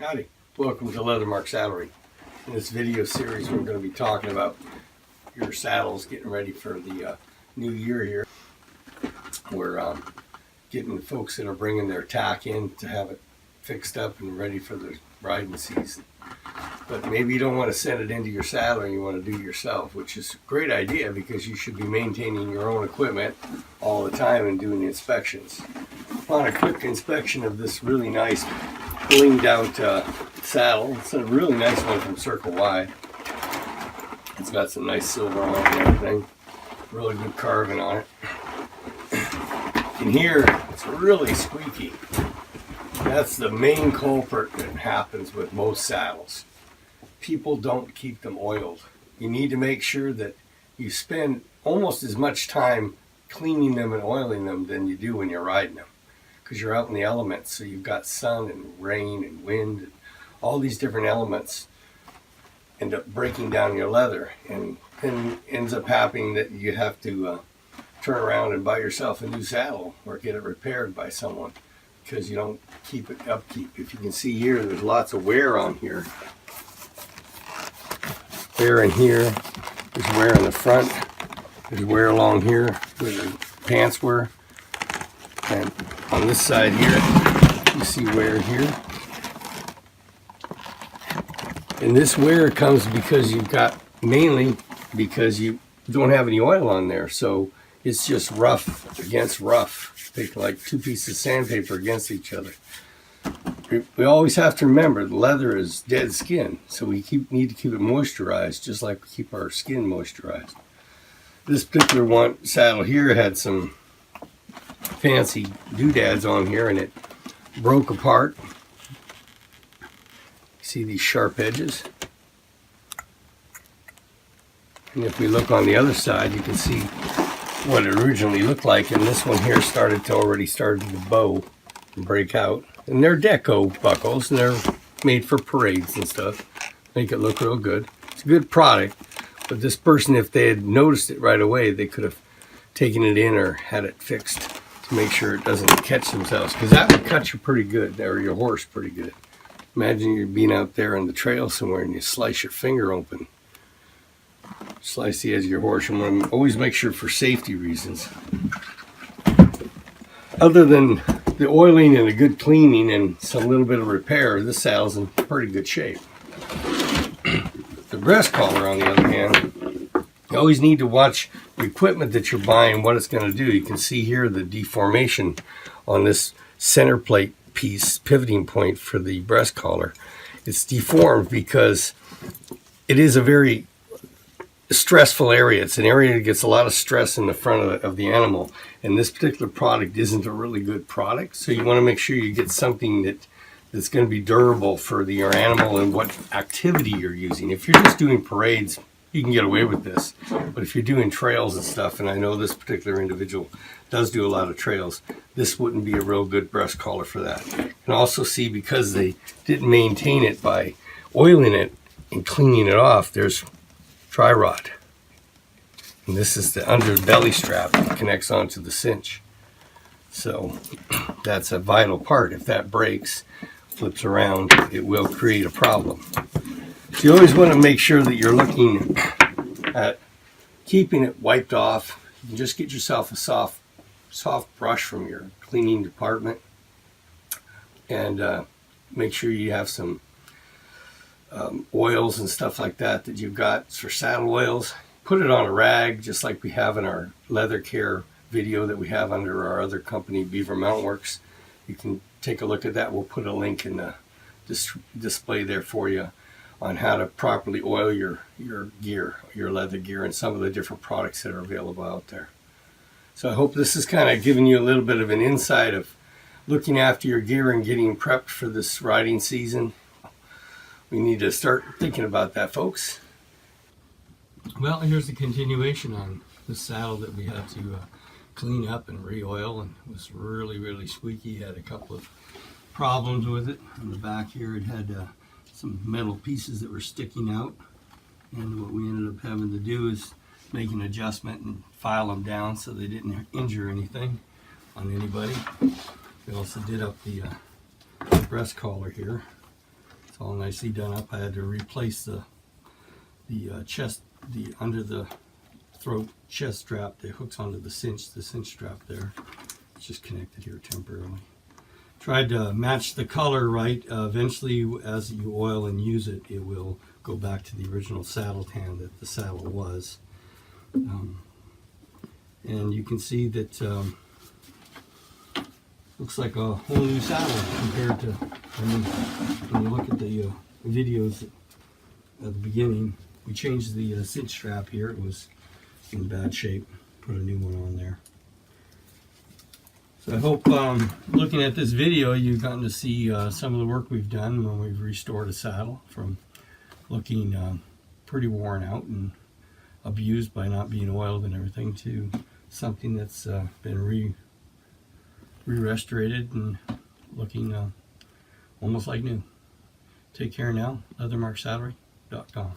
Howdy, welcome to Leathermark Saddlery. In this video series we're going to be talking about your saddles, getting ready for the new year here. We're getting folks that are bringing their tack in to have it fixed up and ready for the riding season. But maybe you don't want to send it into your saddle and you want to do it yourself, which is a great idea because you should be maintaining your own equipment all the time and doing inspections. Upon a quick inspection of this really nice blinged out saddle, it's a really nice one from Circle Y. It's got some nice silver on it and everything, really good carving on it. In here, it's really squeaky. That's the main culprit that happens with most saddles. People don't keep them oiled. You need to make sure that you spend almost as much time cleaning them and oiling them than you do when you're riding them, because you're out in the elements. So you've got sun and rain and wind and all these different elements end up breaking down your leather, and then ends up happening that you have to turn around and buy yourself a new saddle or get it repaired by someone because you don't keep it upkeep. If you can see here, there's lots of wear on here. Wear in here, there's wear in the front, there's wear along here where the pants were, and on this side here, you see wear here. And this wear comes because you've got, mainly because you don't have any oil on there, so it's just rough against rough. Take like two pieces of sandpaper against each other. We always have to remember the leather is dead skin, so we need to keep it moisturized just like we keep our skin moisturized. This particular saddle here had some fancy doodads on here and it broke apart. See these sharp edges? And if we look on the other side, you can see what it originally looked like, and this one here already started to bow and break out. And they're deco buckles, and they're made for parades and stuff. Make it look real good. It's a good product, but this person, if they had noticed it right away, they could have taken it in or had it fixed to make sure it doesn't catch themselves, because that would cut you pretty good, or your horse pretty good. Imagine you're being out there on the trail somewhere and you slice your finger open. Slice the edge of your horse. You want to always make sure for safety reasons. Other than the oiling and a good cleaning and some little bit of repair, this saddle's in pretty good shape. The breast collar, on the other hand, you always need to watch the equipment that you're buying, what it's going to do. You can see here the deformation on this center plate piece, pivoting point for the breast collar. It's deformed because it is a very stressful area. It's an area that gets a lot of stress in the front of the animal, and this particular product isn't a really good product, so you want to make sure you get something that's going to be durable for your animal and what activity you're using. If you're just doing parades, you can get away with this, but if you're doing trails and stuff, and I know this particular individual does do a lot of trails, this wouldn't be a real good breast collar for that. You can also see, because they didn't maintain it by oiling it and cleaning it off, there's dry rot. And this is the underbelly strap that connects onto the cinch. So that's a vital part. If that breaks, flips around, it will create a problem. So you always want to make sure that you're looking at keeping it wiped off. You can just get yourself a soft brush from your cleaning department, and make sure you have some oils and stuff like that you've got for saddle oils. Put it on a rag, just like we have in our leather care video that we have under our other company, Beaver Mountain Works. You can take a look at that. We'll put a link in the display there for you on how to properly oil your gear, your leather gear, and some of the different products that are available out there. So I hope this is kind of giving you a little bit of an insight of looking after your gear and getting prepped for this riding season. We need to start thinking about that, folks. Well, here's the continuation on the saddle that we had to clean up and re-oil, and it was really, really squeaky. Had a couple of problems with it. On the back here, it had some metal pieces that were sticking out, and what we ended up having to do is make an adjustment and file them down so they didn't injure anything on anybody. We also did up the breast collar here. all nicely done up. I had to replace the chest, the under the throat chest strap that hooks onto the cinch strap there. It's just connected here temporarily. Tried to match the color right. Eventually, as you oil and use it, it will go back to the original saddle tan that the saddle was. And you can see that looks like a whole new saddle compared to, I mean, when you look at the videos at the beginning, we changed the cinch strap here. It was in bad shape. Put a new one on there. So I hope looking at this video you've gotten to see some of the work we've done when we've restored a saddle from looking pretty worn out and abused by not being oiled and everything to something that's been re-restorated and looking almost like new. Take care now. LeathermarkSaddlery.com